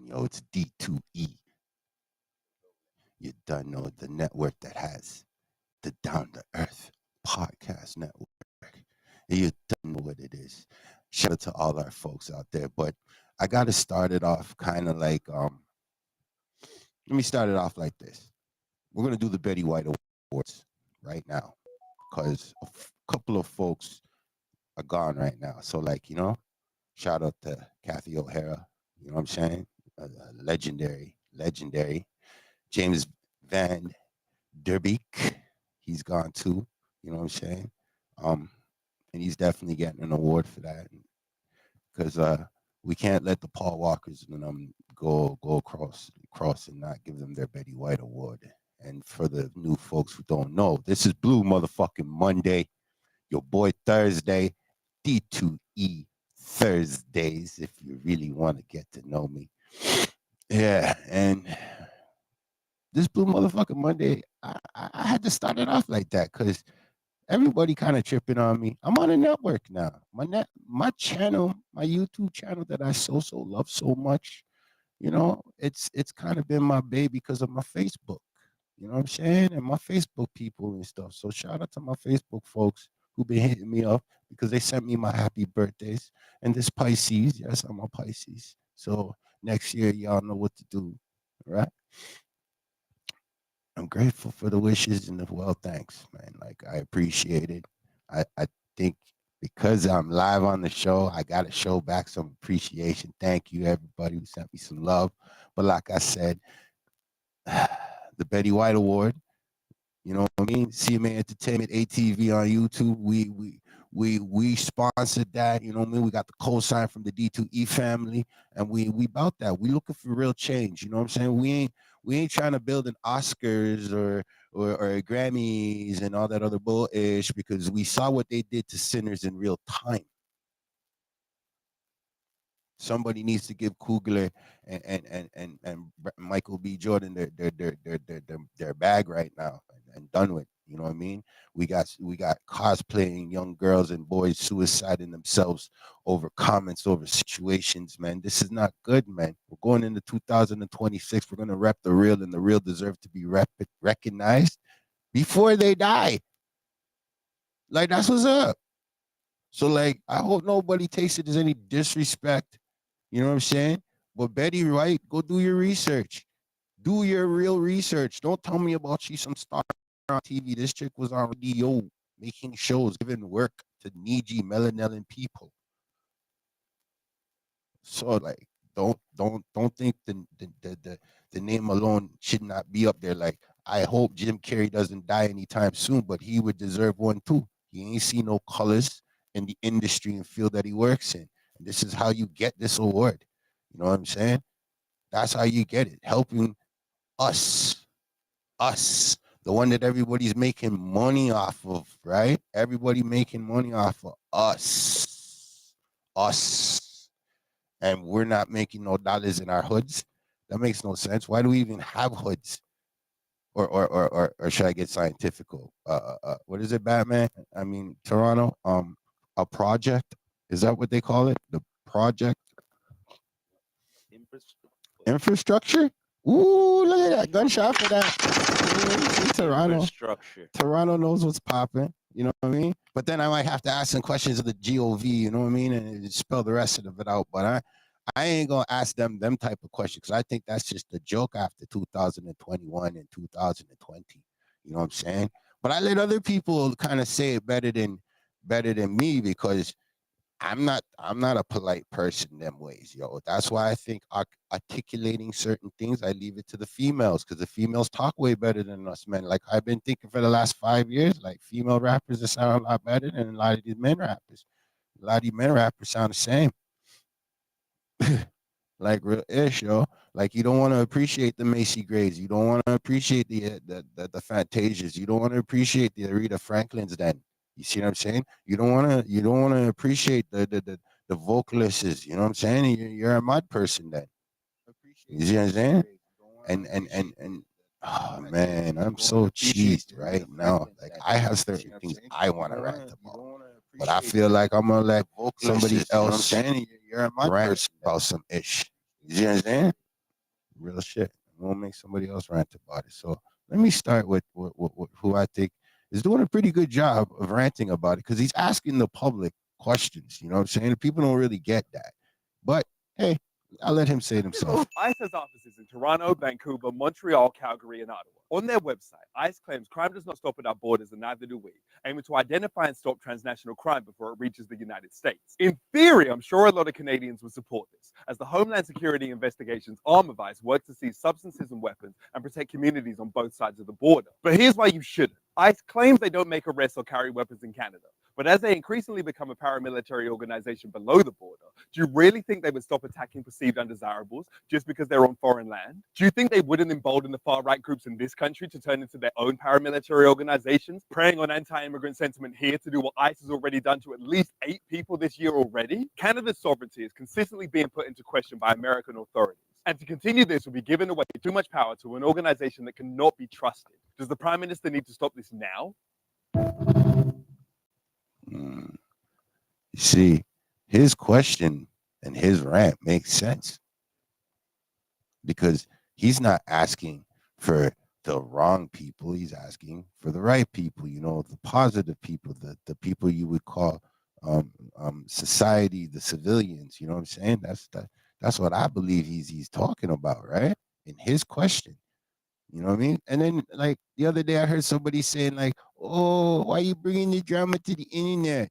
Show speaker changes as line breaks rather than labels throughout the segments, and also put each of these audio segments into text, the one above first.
Yo, it's D2E. You done know the network that has the Down to Earth podcast network. You done know what it is. Shout out to all our folks out there. But I gotta start it off kind of like let me start it off like this. We're gonna do the Betty White Awards right now because couple of folks are gone right now. So like, shout out to Kathy O'Hara, you know what I'm saying? Legendary. James Van Der Beek, he's gone too, you know what I'm saying? And he's definitely getting an award for that because we can't let the Paul Walkers go across and not give them their Betty White Award. And for the new folks who don't know, this is Blue motherfucking Monday, your boy Thursday, D2E Thursdays, if you really want to get to know me. Yeah, and this Blue motherfucking Monday, I had to start it off like that because everybody kind of tripping on me. I'm on a network now. My channel, my YouTube channel that I so love so much, it's kind of been my baby because of my Facebook. You know what I'm saying? And my Facebook people and stuff. So shout out to my Facebook folks who've been hitting me up because they sent me my happy birthdays. And this Pisces, yes, I'm a Pisces. So next year, y'all know what to do. All right. I'm grateful for the wishes and the well thanks, man. Like I appreciate it. I think because I'm live on the show, I gotta show back some appreciation. Thank you everybody who sent me some love. But like I said, the Betty White Award, you know what I mean? CMA Entertainment, ATV on YouTube. We sponsored that. You know what I mean? We got the co-sign from the D2E family, and we about that. We looking for real change. You know what I'm saying? We ain't trying to build an Oscars or Grammys and all that other bullish because we saw what they did to sinners in real time. Somebody needs to give Kugler and Michael B. Jordan their bag right now and done with. You know what I mean? We got cosplaying young girls and boys suiciding themselves over comments, over situations, man. This is not good, man. We're going into 2026. We're gonna rep the real, and the real deserve to be recognized before they die. Like that's what's up. So like, I hope nobody takes it as any disrespect. You know what I'm saying? But Betty White, go do your research. Do your real research. Don't tell me about she's some star on TV. This chick was on radio making shows, giving work to needy melanin people. So like, don't think the name alone should not be up there. Like, I hope Jim Carrey doesn't die anytime soon, but he would deserve one too. He ain't seen no colors in the industry and field that he works in. And this is how you get this award. You know what I'm saying? That's how you get it. Helping us, the one that everybody's making money off of, right? Everybody making money off of us, and we're not making no dollars in our hoods. That makes no sense. Why do we even have hoods? Or should I get scientifical? What is it, Batman? I mean, Toronto. A project. Is that what they call it? The project infrastructure. Ooh, look at that gunshot for that. Toronto. Toronto knows what's popping. You know what I mean? But then I might have to ask some questions of the GOV. You know what I mean? And spell the rest of it out. But I ain't gonna ask them type of questions because I think that's just a joke after 2021 and 2020. You know what I'm saying? But I let other people kind of say it better than me because I'm not a polite person them ways, yo. That's why I think articulating certain things, I leave it to the females because the females talk way better than us men. Like I've been thinking for the last 5 years, like female rappers that sound a lot better than a lot of these men rappers. A lot of these men rappers sound the same. Like real ish, yo. Like you don't want to appreciate the Macy Grays. You don't want to appreciate the Fantasias. You don't want to appreciate the Aretha Franklins. Then you see what I'm saying? You don't want to appreciate the vocalists. You know what I'm saying? You're a mud person then. You see what I'm saying? And oh man, I'm so cheesed right now. Like I have certain things I want to rant about, but I feel like I'm gonna let somebody else rant about some ish. You see what I'm saying? real shit. I won't make somebody else rant about it. So let me start with who I think is doing a pretty good job of ranting about it because he's asking the public questions. You know what I'm saying? People don't really get that. But hey, I'll let him say it himself.
ICE has offices in Toronto, Vancouver, Montreal, Calgary, and Ottawa. On their website, ICE claims crime does not stop at our borders, and neither do we, aiming to identify and stop transnational crime before it reaches the United States. In theory, I'm sure a lot of Canadians would support this, as the Homeland Security Investigations arm of ICE work to seize substances and weapons and protect communities on both sides of the border. But here's why you shouldn't. ICE claims they don't make arrests or carry weapons in Canada. But as they increasingly become a paramilitary organization below the border, do you really think they would stop attacking perceived undesirables just because they're on foreign land? Do you think they wouldn't embolden the far-right groups in this country to turn into their own paramilitary organizations, preying on anti-immigrant sentiment here to do what ICE has already done to at least 8 people this year already? Canada's sovereignty is consistently being put into question by American authorities. And to continue this would be giving away too much power to an organization that cannot be trusted. Does the Prime Minister need to stop this now?
You see, his question and his rant makes sense because he's not asking for the wrong people. He's asking for the right people, you know, the positive people, the people you would call society, the civilians. You know what I'm saying? That's what I believe he's talking about, right? In his question. You know what I mean? And then, like, the other day, I heard somebody saying, like, oh, why are you bringing the drama to the internet?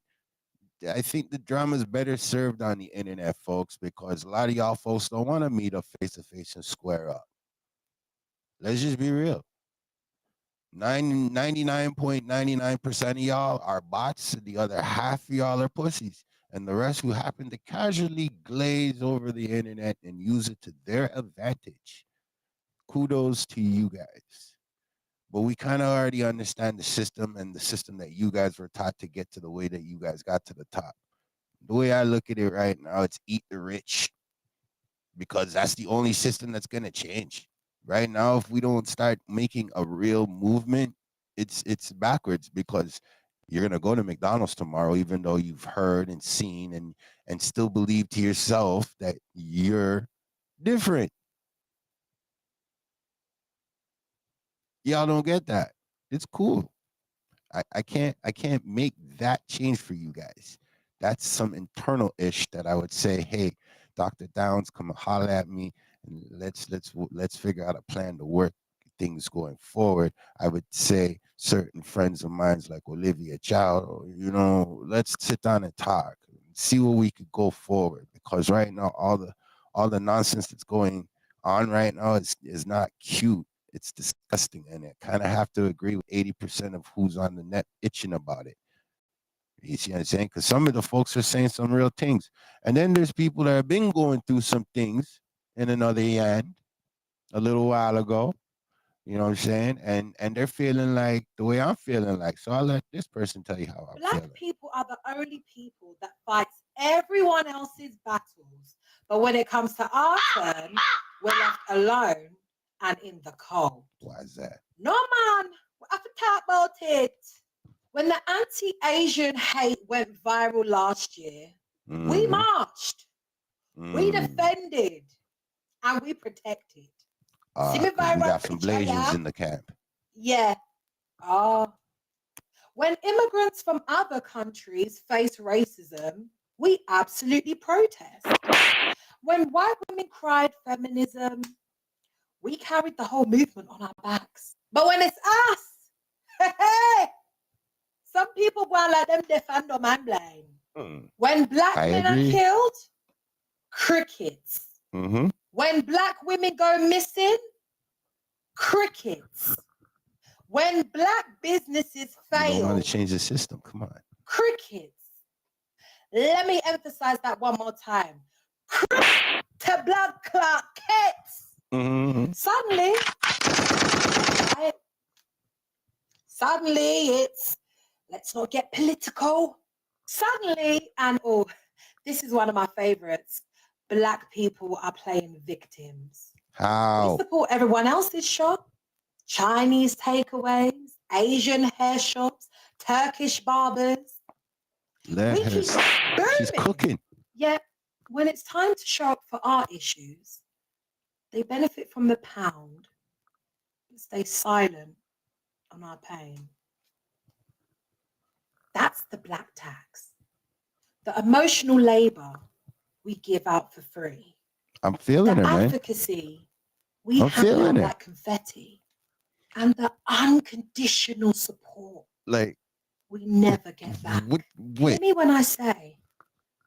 I think the drama is better served on the internet, folks, because a lot of y'all folks don't want to meet up face to face and square up. Let's just be real. 99.99% of y'all are bots, and the other half of y'all are pussies. And the rest who happen to casually glaze over the internet and use it to their advantage. Kudos to you guys. But we kind of already understand the system and the system that you guys were taught to get to the way that you guys got to the top. The way I look at it right now, it's eat the rich, because that's the only system that's going to change. Right now, if we don't start making a real movement, it's backwards, because you're going to go to McDonald's tomorrow, even though you've heard and seen and still believe to yourself that you're different. Y'all don't get that. It's cool. I can't make that change for you guys. That's some internal ish that I would say, hey, Dr. Downs, come and holler at me, and let's figure out a plan to work things going forward. I would say certain friends of mine like Olivia Chow, you know, let's sit down and talk, see where we could go forward, because right now all the nonsense that's going on right now is not cute. It's disgusting, and I kind of have to agree with 80% of who's on the net itching about it. You see what I'm saying? Because some of the folks are saying some real things, and then there's people that have been going through some things in another end a little while ago. You know what I'm saying? And they're feeling like the way I'm feeling like. So I'll let this person tell you how I'm
Black
feeling.
people are the only people that fights everyone else's battles, but when it comes to our turn, we're left alone and in the cold.
Why is that?
No, man, we have to talk about it. When the anti-Asian hate went viral last year, we marched, we defended, and we protected.
We got some Blasians in the camp.
Yeah. When immigrants from other countries face racism, we absolutely protest. When white women cried feminism, we carried the whole movement on our backs. But when it's us, hey, some people want to let them defend or man blame. When black men are killed, crickets. When black women go missing, crickets. When black businesses fail,
you don't want to change the system. Come on.
Crickets. Let me emphasize that one more time. To blood clot kits. Suddenly it's, let's not get political. Suddenly, and this is one of my favorites. Black people are playing victims.
How?
We support everyone else's shop. Chinese takeaways, Asian hair shops, Turkish barbers.
She's cooking.
Yet, when it's time to show up for our issues, They benefit from the pound, but stay silent on our pain. That's the black tax. The emotional labor we give out for free.
I'm feeling
The
it, man.
advocacy we
I'm
hand
feeling
out
it.
like confetti. And the unconditional support
Like,
we never get back. Hear
wait,
me when I say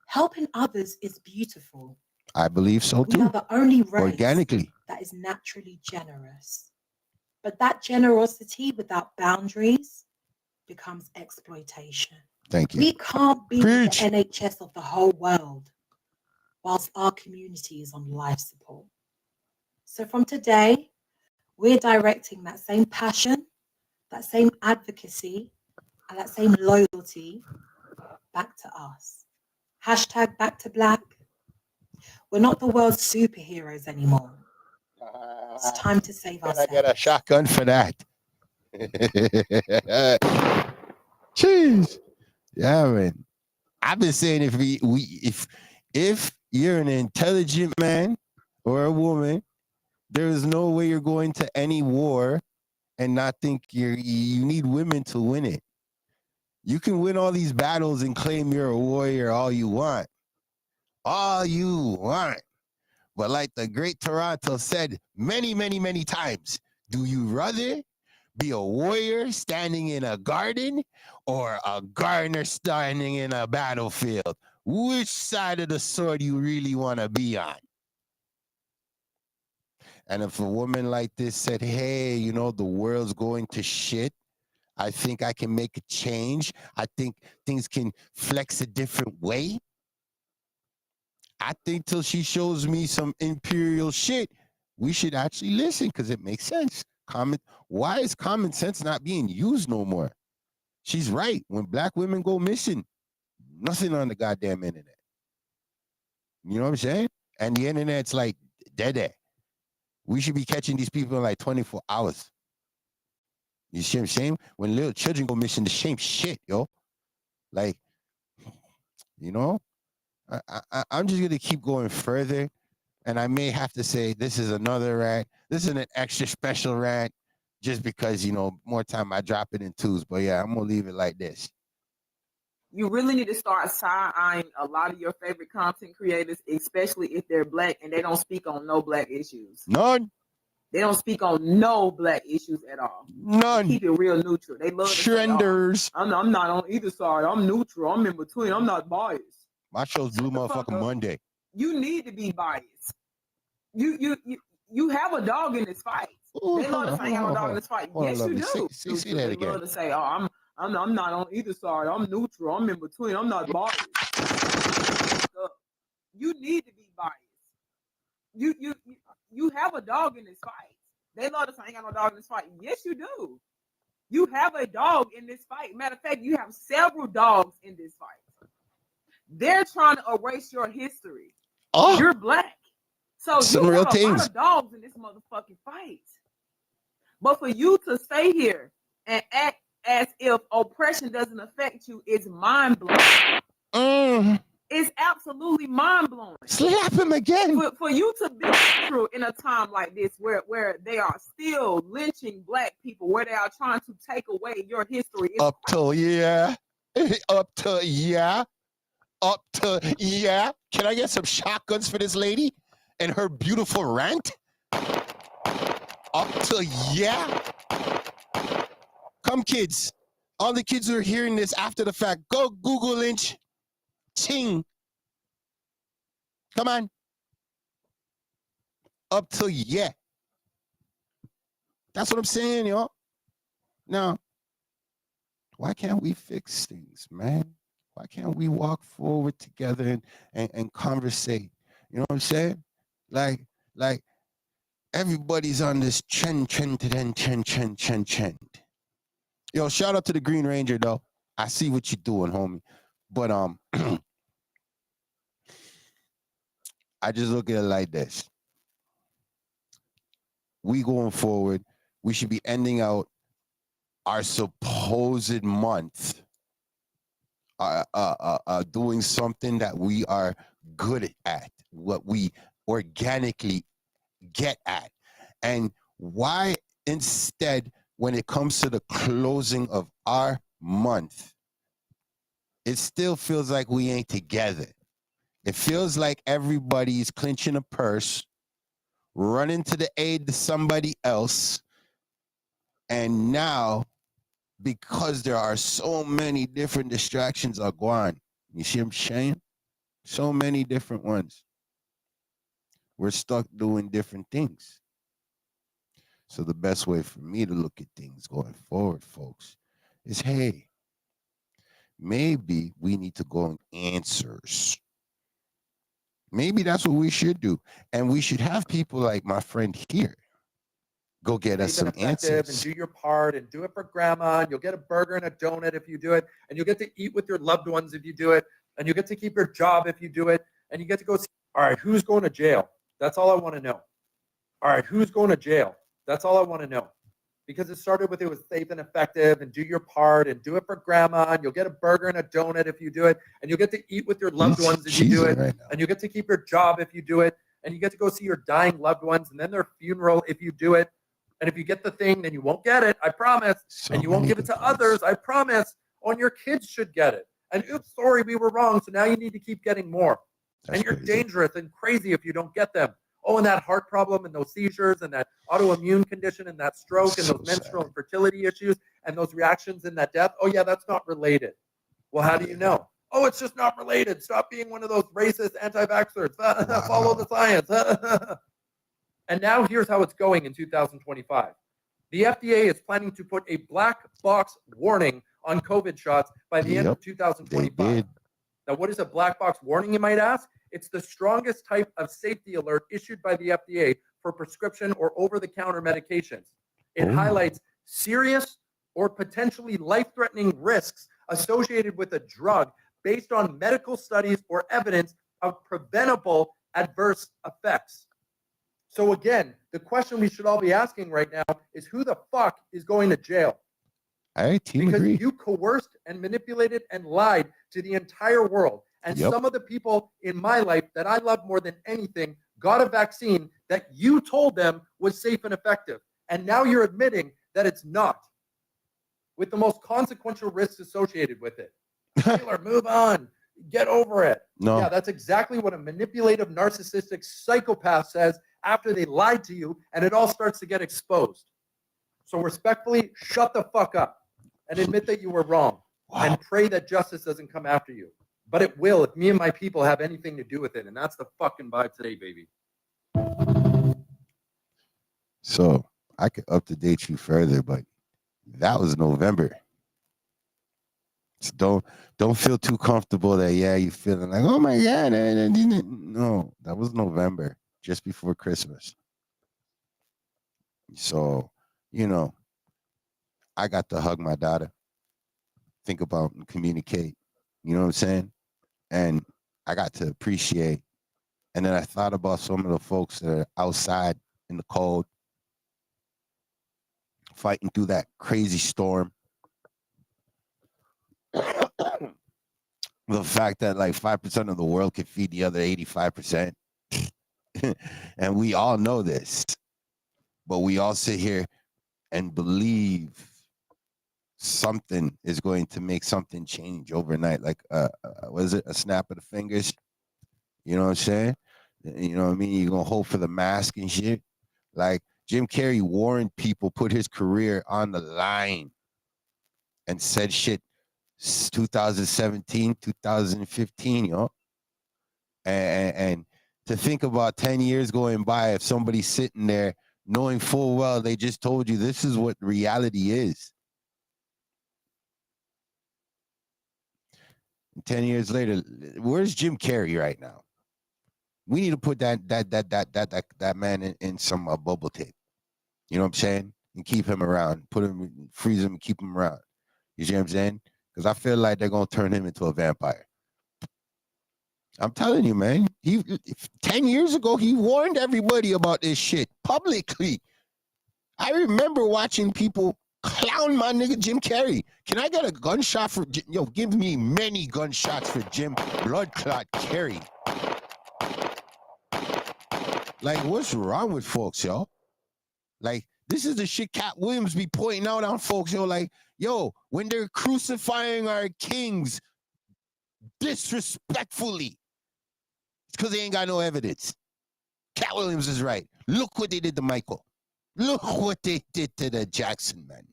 helping others is beautiful.
I believe so
We are
too.
the only race
Organically.
that is naturally generous. But that generosity without boundaries becomes exploitation.
Thank you.
We can't be
Preach.
the NHS of the whole world whilst our community is on life support. So from today, we're directing that same passion, that same advocacy, and that same loyalty back to us. Hashtag back to black. We're not the world's superheroes anymore. It's time to save
Can I
ourselves.
get a shotgun for that? Jeez. Yeah, man. I've been saying if you're an intelligent man or a woman, there is no way you're going to any war and not think you need women to win it. You can win all these battles and claim you're a warrior all you want. All you want. But like the great Toronto said many, many, many times, do you rather be a warrior standing in a garden or a gardener standing in a battlefield? Which side of the sword you really want to be on? And if a woman like this said, hey, you know, the world's going to shit, I think I can make a change. I think things can flex a different way. I think till she shows me some imperial shit, we should actually listen because it makes sense. Why is common sense not being used no more? She's right. When black women go missing, nothing on the goddamn internet. You know what I'm saying? And the internet's like dead. We should be catching these people in like 24 hours. You see what I'm saying? When little children go missing, the same shit, yo. Like, you know, I'm just going to keep going further. And I may have to say this is another rant. This is an extra special rant just because, you know, more time I drop it in twos. But yeah, I'm going to leave it like this.
You really need to start side-eyeing a lot of your favorite content creators, especially if they're black and they don't speak on no black issues.
None.
They don't speak on no black issues at all.
None.
They keep it real neutral. They love to say,
Trenders.
I'm not on either side. I'm neutral. I'm in between. I'm not biased.
My show's Blue
Shut the fuck
Motherfucking
up.
Monday.
You need to be biased. You have a dog in this fight.
Ooh,
They love to say, I have a dog in this fight.
hold on,
Yes, you
lovely.
do.
Say that
They
again.
love to say, oh, I'm not on either side. I'm neutral. I'm in between. I'm not biased. You need to be biased. You have a dog in this fight. They love to say, I ain't got no dog in this fight. Yes, you do. You have a dog in this fight. Matter of fact, you have several dogs in this fight. They're trying to erase your history.
Oh,
You're black. So
some
you
real
have a
things.
lot of dogs in this motherfucking fight. But for you to stay here and act as if oppression doesn't affect you is mind-blowing. It's absolutely mind-blowing.
Slap him again.
For you to be true in a time like this where they are still lynching black people, where they are trying to take away your history.
Up to yeah. Up to yeah. Up to yeah. Can I get some shotguns for this lady and her beautiful rant? Up to yeah. Come, kids. All the kids who are hearing this after the fact, go Google lynch. Ching. Come on. Up to yeah. That's what I'm saying, y'all. Now, why can't we fix things, man? Why can't we walk forward together and conversate? You know what I'm saying? Like everybody's on this trend. Yo, shout out to the Green Ranger though. I see what you're doing, homie. But I just look at it like this. We going forward, we should be ending out our supposed month doing something that we are good at, what we organically get at? And why instead, when it comes to the closing of our month, it still feels like we ain't together? It feels like everybody's clinching a purse, running to the aid to somebody else. And now, because there are so many different distractions are gone, you see what I'm saying? So many different ones. We're stuck doing different things. So the best way for me to look at things going forward, folks, is, hey, maybe we need to go on answers. Maybe that's what we should do. And we should have people like my friend here go get us
Safe and
some
effective and
answers.
do your part and do it for grandma. And you'll get a burger and a donut if you do it. And you'll get to eat with your loved ones if you do it. And you get to keep your job if you do it. And you get to go see, all right, who's going to jail? That's all I want to know. All right, who's going to jail? That's all I want to know. Because it started with, it was safe and effective and do your part and do it for grandma. And you'll get a burger and a donut if you do it. And you'll get to eat with your loved ones if you do it.
Right now.
And you get to keep your job if you do it. And you get to go see your dying loved ones and then their funeral if you do it. And if you get the thing, then you won't get it, I promise.
So
And you won't
many
give it to
complaints.
others, I promise. Oh, and your kids should get it. And oops, sorry, we were wrong. So now you need to keep getting more.
That's
And you're
crazy.
dangerous and crazy if you don't get them. Oh, and that heart problem and those seizures and that autoimmune condition and that stroke and
So
those menstrual
sad.
infertility issues and those reactions and that death. Oh, yeah, that's not related. Well, how do you know? Oh, it's just not related. Stop being one of those racist anti-vaxxers. Follow the science. And now here's how it's going in 2025. The FDA is planning to put a black box warning on COVID shots by the end of
Yep,
2025.
they did.
Now, what is a black box warning, you might ask? It's the strongest type of safety alert issued by the FDA for prescription or over-the-counter medications. It
Oh.
highlights serious or potentially life-threatening risks associated with a drug based on medical studies or evidence of preventable adverse effects. So again, the question we should all be asking right now is, who the fuck is going to jail?
I team
Because
agree.
you coerced and manipulated and lied to the entire world. And
Yep.
some of the people in my life that I love more than anything got a vaccine that you told them was safe and effective. And now you're admitting that it's not, with the most consequential risks associated with it. Taylor, move on. Get over it.
No,
Yeah, that's exactly what a manipulative, narcissistic psychopath says after they lied to you, and it all starts to get exposed. So respectfully, shut the fuck up and admit that you were wrong,
wow.
and pray that justice doesn't come after you. But it will if me and my people have anything to do with it, and that's the fucking vibe today, baby.
So I could up to date you further, but that was November. So don't feel too comfortable that you feeling like, oh my god, no, that was November, just before Christmas. So I got to hug my daughter, think about and communicate. You know what I'm saying? And I got to appreciate. And then I thought about some of the folks that are outside in the cold, fighting through that crazy storm. The fact that like 5% of the world can feed the other 85%. And we all know this, but we all sit here and believe something is going to make something change overnight. Like, was it a snap of the fingers? You know what I'm saying? You know what I mean? You're going to hope for the mask and shit. Like, Jim Carrey warned people, put his career on the line and said shit 2017, 2015, and to think about 10 years going by, if somebody's sitting there knowing full well they just told you this is what reality is. 10 years later, where's Jim Carrey right now? We need to put that man in some bubble tape. You know what I'm saying? And keep him around. Freeze him and keep him around. You see what I'm saying? Because I feel like they're going to turn him into a vampire. I'm telling you, man. 10 years ago, he warned everybody about this shit publicly. I remember watching people clown my nigga Jim Carrey. Can I get a gunshot for give me many gunshots for Jim Blood Clot Carrey. Like, what's wrong with folks, yo? Like, this is the shit Cat Williams be pointing out on folks, yo. Like, yo, when they're crucifying our kings disrespectfully, it's because they ain't got no evidence. Cat Williams is right. Look what they did to Michael. Look what they did to the Jackson man.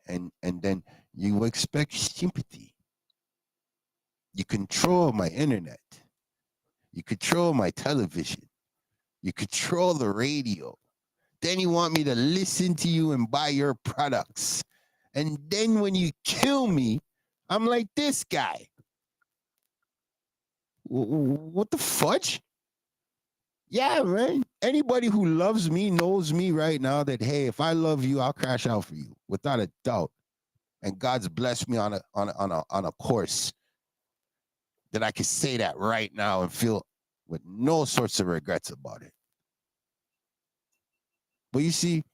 And then you expect sympathy. You control my internet. You control my television. You control the radio. Then you want me to listen to you and buy your products. And then when you kill me, I'm like this guy. What the fudge? Yeah, man. Anybody who loves me knows me right now that, hey, if I love you, I'll crash out for you without a doubt. And God's blessed me on a course that I can say that right now and feel with no sorts of regrets about it. But you see,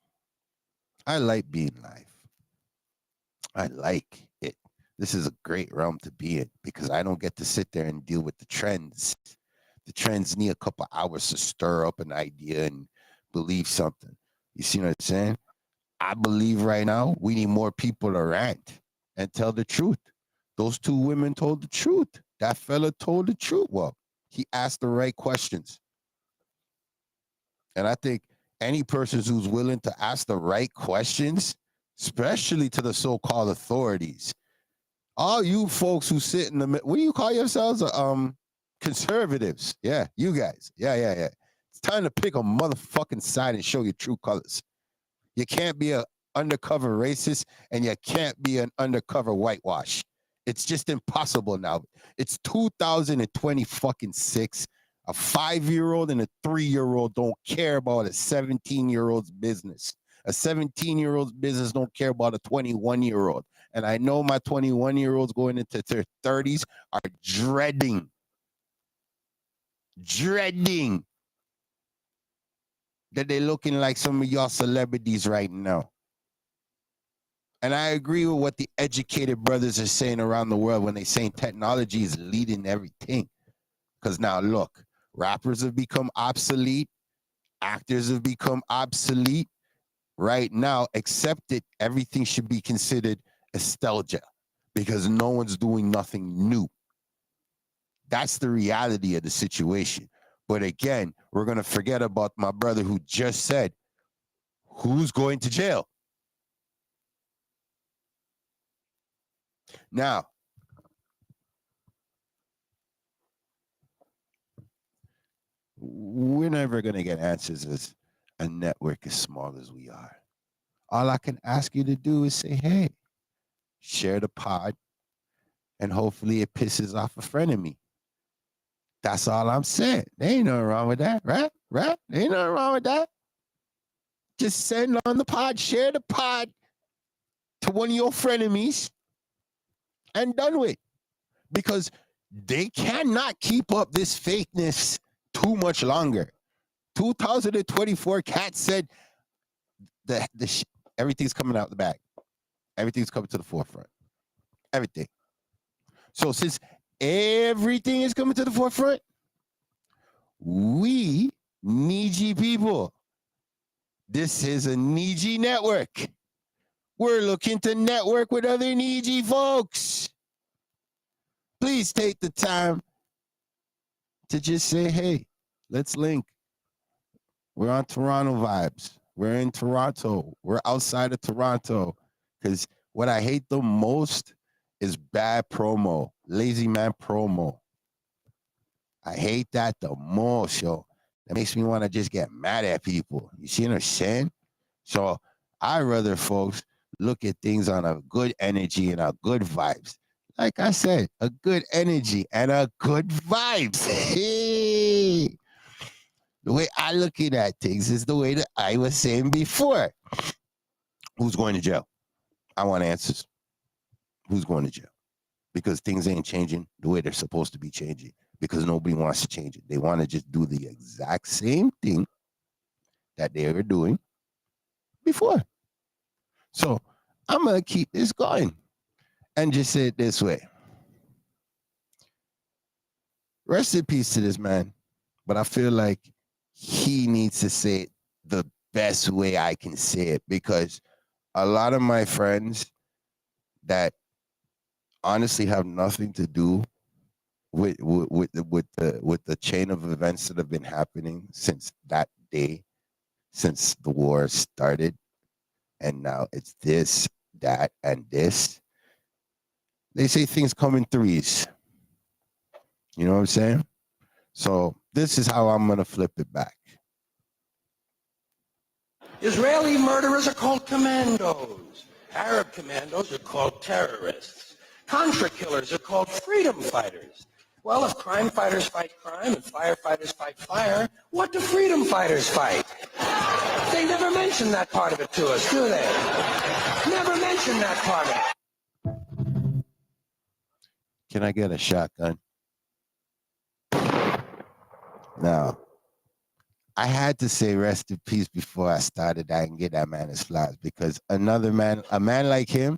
I like being live. I like it. This is a great realm to be in because I don't get to sit there and deal with the trends. The trends need a couple hours to stir up an idea and believe something. You see what I'm saying? I believe right now we need more people to rant and tell the truth. Those two women told the truth. That fella told the truth. Well, he asked the right questions. And I think any person who's willing to ask the right questions, especially to the so-called authorities, all you folks who sit in the middle, what do you call yourselves? Conservatives. Yeah, you guys. Yeah. It's time to pick a motherfucking side and show your true colors. You can't be an undercover racist and you can't be an undercover whitewash. It's just impossible now. It's 2026. A 5-year-old and a 3-year-old don't care about a 17-year-old's business. A 17-year-old's business don't care about a 21-year-old. And I know my 21-year-olds going into their 30s are dreading that they're looking like some of y'all celebrities right now. And I agree with what the educated brothers are saying around the world when they're saying technology is leading everything. Because now look, rappers have become obsolete. Actors have become obsolete. Right now, accept it, everything should be considered nostalgia because no one's doing nothing new. That's the reality of the situation. But again, we're going to forget about my brother who just said, who's going to jail? Now, we're never going to get answers as a network as small as we are. All I can ask you to do is say, hey, share the pod, and hopefully it pisses off a friend of me. That's all I'm saying. There ain't nothing wrong with that, right? Right? There ain't nothing wrong with that. Just send on the pod, share the pod to one of your frenemies and done with. Because they cannot keep up this fakeness too much longer. 2024, Cat said that everything's coming out the back. Everything's coming to the forefront. Everything. So since everything is coming to the forefront, we needy people. This is a needy network. We're looking to network with other needy folks. Please take the time to just say, hey, let's link. We're on Toronto vibes. We're in Toronto. We're outside of Toronto. Because what I hate the most is bad promo, lazy man promo. I hate that the most, yo. That makes me want to just get mad at people. You see what I'm saying? So I rather folks look at things on a good energy and a good vibes. Like I said, a good energy and a good vibes. Hey. The way I look at things is the way that I was saying before. Who's going to jail? I want answers. Who's going to jail? Because things ain't changing the way they're supposed to be changing. Because nobody wants to change it. They want to just do the exact same thing that they were doing before. So I'm going to keep this going and just say it this way. rest in peace to this man. But I feel like he needs to say it the best way I can say it, because a lot of my friends that honestly have nothing to do with the chain of events that have been happening since that day, since the war started, and now it's this, that, and this. They say things come in threes. You know what I'm saying? So this is how I'm gonna flip it back.
Israeli murderers are called commandos. Arab commandos are called terrorists. Contra killers are called freedom fighters. Well, if crime fighters fight crime and firefighters fight fire, what do freedom fighters fight? They never mention that part of it to us, do they? Never mention that part of it.
Can I get a shotgun? Now, I had to say rest in peace before I started that and get that man his flowers, because a man like him,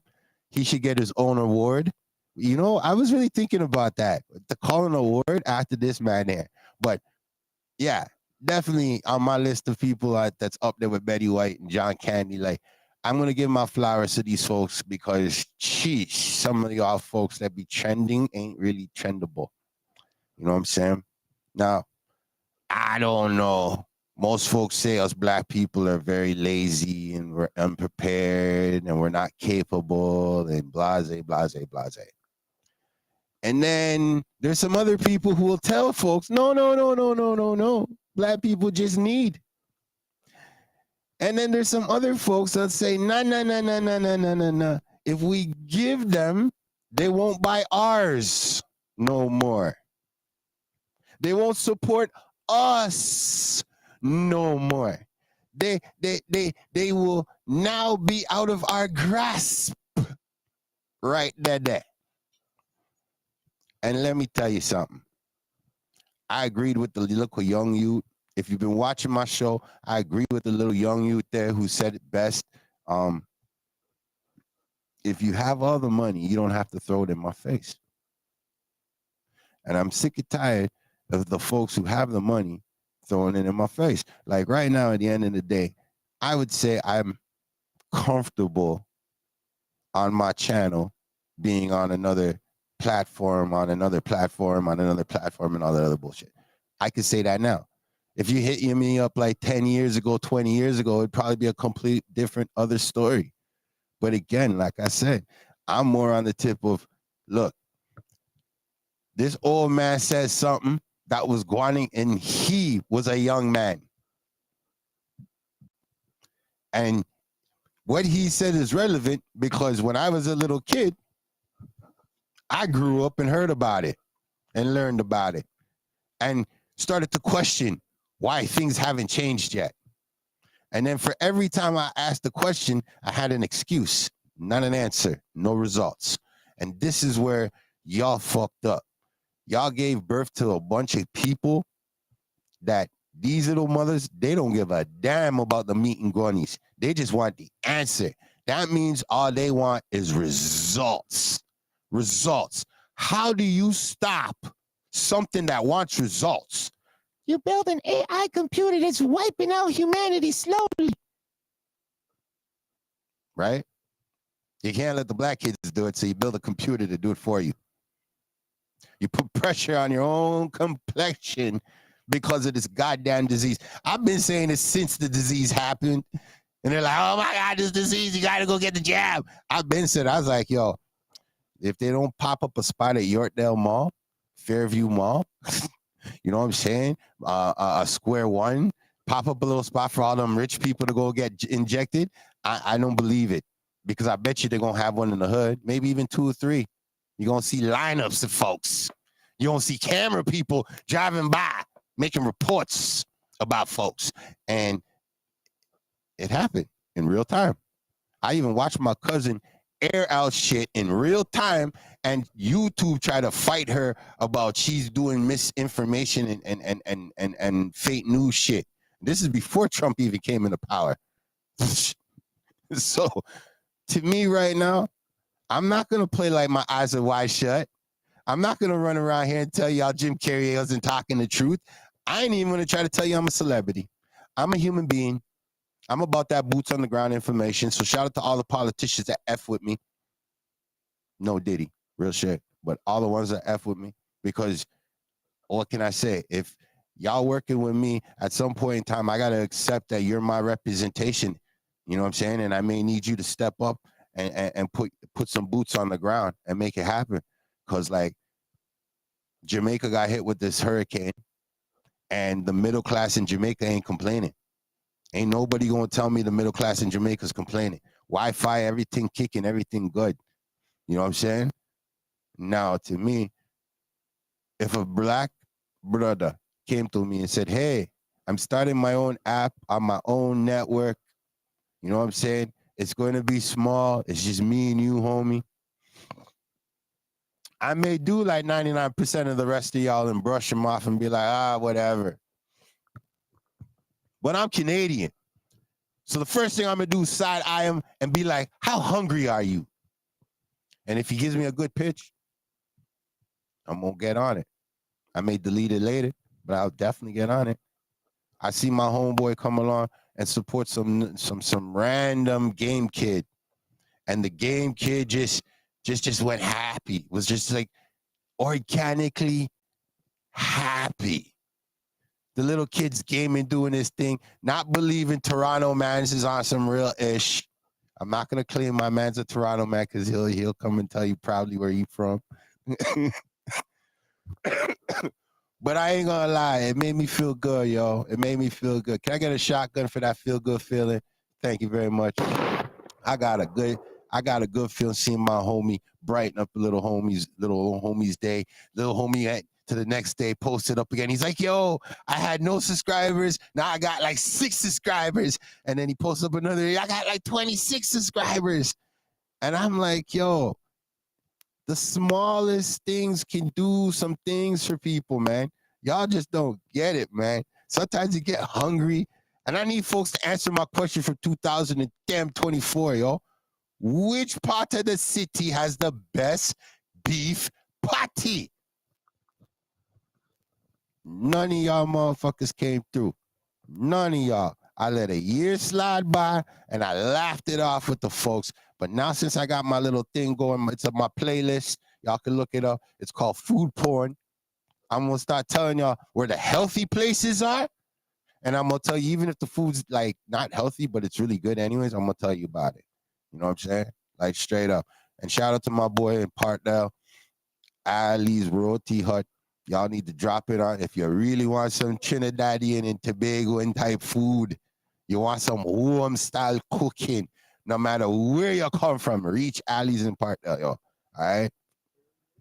he should get his own award. You know, I was really thinking about that, to call an award after this man there. But yeah, definitely on my list of people that's up there with Betty White and John Candy. Like, I'm gonna give my flowers to these folks, because sheesh, some of y'all folks that be trending ain't really trendable. You know what I'm saying? Now, I don't know. Most folks say us black people are very lazy and we're unprepared and we're not capable and blase, blase, blase. And then there's some other people who will tell folks, no. Black people just need. And then there's some other folks that say, no. If we give them, they won't buy ours no more. They won't support us no more. They will now be out of our grasp right there. And let me tell you something. I agreed with the little young youth. If you've been watching my show, I agree with the little young youth there who said it best. If you have all the money, you don't have to throw it in my face. And I'm sick and tired of the folks who have the money throwing it in my face. Like right now, at the end of the day, I would say I'm comfortable on my channel being on another platform, and all that other bullshit. I could say that now. If you hit me up like 10 years ago, 20 years ago, it'd probably be a complete different other story. But again, like I said, I'm more on the tip of, look, this old man says something that was going, and he was a young man. And what he said is relevant because when I was a little kid, I grew up and heard about it and learned about it and started to question why things haven't changed yet. And then for every time I asked the question, I had an excuse, not an answer, no results. And this is where y'all fucked up. Y'all gave birth to a bunch of people that these little mothers, they don't give a damn about the meat and grannies. They just want the answer. That means all they want is results. Results. How do you stop something that wants results? You build an AI computer that's wiping out humanity slowly. Right? You can't let the black kids do it, so you build a computer to do it for you. You put pressure on your own complexion because of this goddamn disease. I've been saying this since the disease happened. And they're like, oh my God, this disease, you got to go get the jab. I've been saying, I was like, yo, if they don't pop up a spot at Yorkdale Mall, Fairview Mall, you know what I'm saying? A Square One, pop up a little spot for all them rich people to go get injected. I don't believe it, because I bet you they're going to have one in the hood, maybe even 2 or 3. You're going to see lineups of folks. You're going to see camera people driving by, making reports about folks. And it happened in real time. I even watched my cousin air out shit in real time, and YouTube try to fight her about she's doing misinformation and fake news shit. This is before Trump even came into power. So to me right now, I'm not going to play like my eyes are wide shut. I'm not gonna run around here and tell y'all Jim Carrey isn't talking the truth. I ain't even gonna try to tell you I'm a celebrity. I'm a human being. I'm about that boots on the ground information. So shout out to all the politicians that F with me. No Diddy, real shit. But all the ones that F with me, because what can I say? If y'all working with me at some point in time, I gotta accept that you're my representation. You know what I'm saying? And I may need you to step up and put some boots on the ground and make it happen. Cause like Jamaica got hit with this hurricane, and the middle class in Jamaica ain't complaining. Ain't nobody gonna tell me the middle class in Jamaica's complaining. Wi-Fi, everything kicking, everything good. You know what I'm saying? Now, to me, if a black brother came to me and said, hey, I'm starting my own app on my own network, you know what I'm saying? It's going to be small. It's just me and you, homie. I may do like 99% of the rest of y'all and brush them off and be like, whatever. But I'm Canadian. So the first thing I'm going to do is side eye him and be like, how hungry are you? And if he gives me a good pitch, I'm going to get on it. I may delete it later, but I'll definitely get on it. I see my homeboy come along and support some random game kid. And the game kid just went happy. Was just like organically happy. The little kid's gaming, doing this thing, not believing Toronto man's is on some real ish. I'm not gonna claim my man's a Toronto man because he'll come and tell you proudly where he from. But I ain't gonna lie, it made me feel good, yo. It made me feel good. Can I get a shotgun for that feel good feeling? Thank you very much. I got a good feeling seeing my homie brighten up little homie's day. Little homie to the next day posted up again. He's like, yo, I had no subscribers. Now I got like 6 subscribers. And then he posted up another day, I got like 26 subscribers. And I'm like, yo, the smallest things can do some things for people, man. Y'all just don't get it, man. Sometimes you get hungry. And I need folks to answer my question for 2024, yo. Which part of the city has the best beef patty? None of y'all motherfuckers came through. None of y'all. I let a year slide by and I laughed it off with the folks. But now since I got my little thing going, it's on my playlist. Y'all can look it up. It's called Food Porn. I'm going to start telling y'all where the healthy places are. And I'm going to tell you, even if the food's like not healthy, but it's really good anyways, I'm going to tell you about it. You know what I'm saying? Like straight up. And shout out to my boy in Parkdale, Ali's Roti Hut. Y'all need to drop it on. If you really want some Trinidadian and Tobago type food, you want some home style cooking, no matter where you come from, reach Ali's in Parkdale, yo. All right?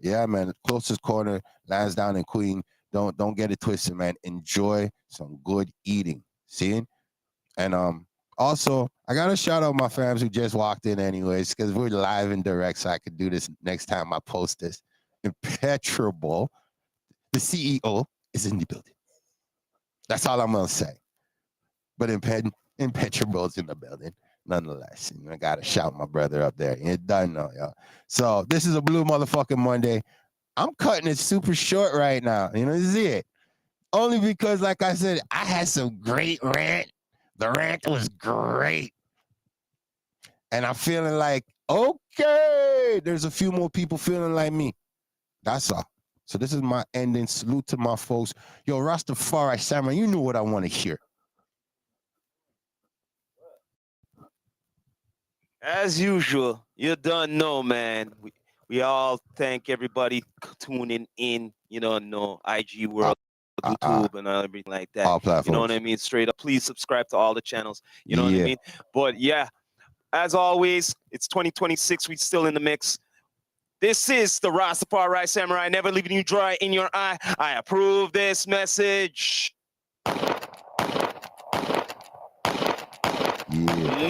Yeah, man. The closest corner, Lansdowne and Queen. Don't get it twisted, man. Enjoy some good eating. See? And also, I got to shout out my fams who just walked in anyways, because we're live and direct, so I could do this next time I post this. Impenetrable. The CEO is in the building. That's all I'm going to say. But Impenetrable is in the building, nonetheless. And I got to shout my brother up there. You're done now, y'all. So this is a blue motherfucking Monday. I'm cutting it super short right now. You know, this is it. Only because, like I said, I had some great rant. The rant was great. And I'm feeling like, okay, there's a few more people feeling like me. That's all. So this is my ending. Salute to my folks. Yo, Rastafari Samurai, you know what I want to hear.
As usual, you don't know, man. We all thank everybody tuning in, no IG World, YouTube, and everything like that.
All platforms.
You know what I mean? Straight up, please subscribe to all the channels. You know what I mean? But yeah, as always, it's 2026. We still in the mix. This is the Rastafari Samurai, never leaving you dry in your eye. I approve this message.
Yeah.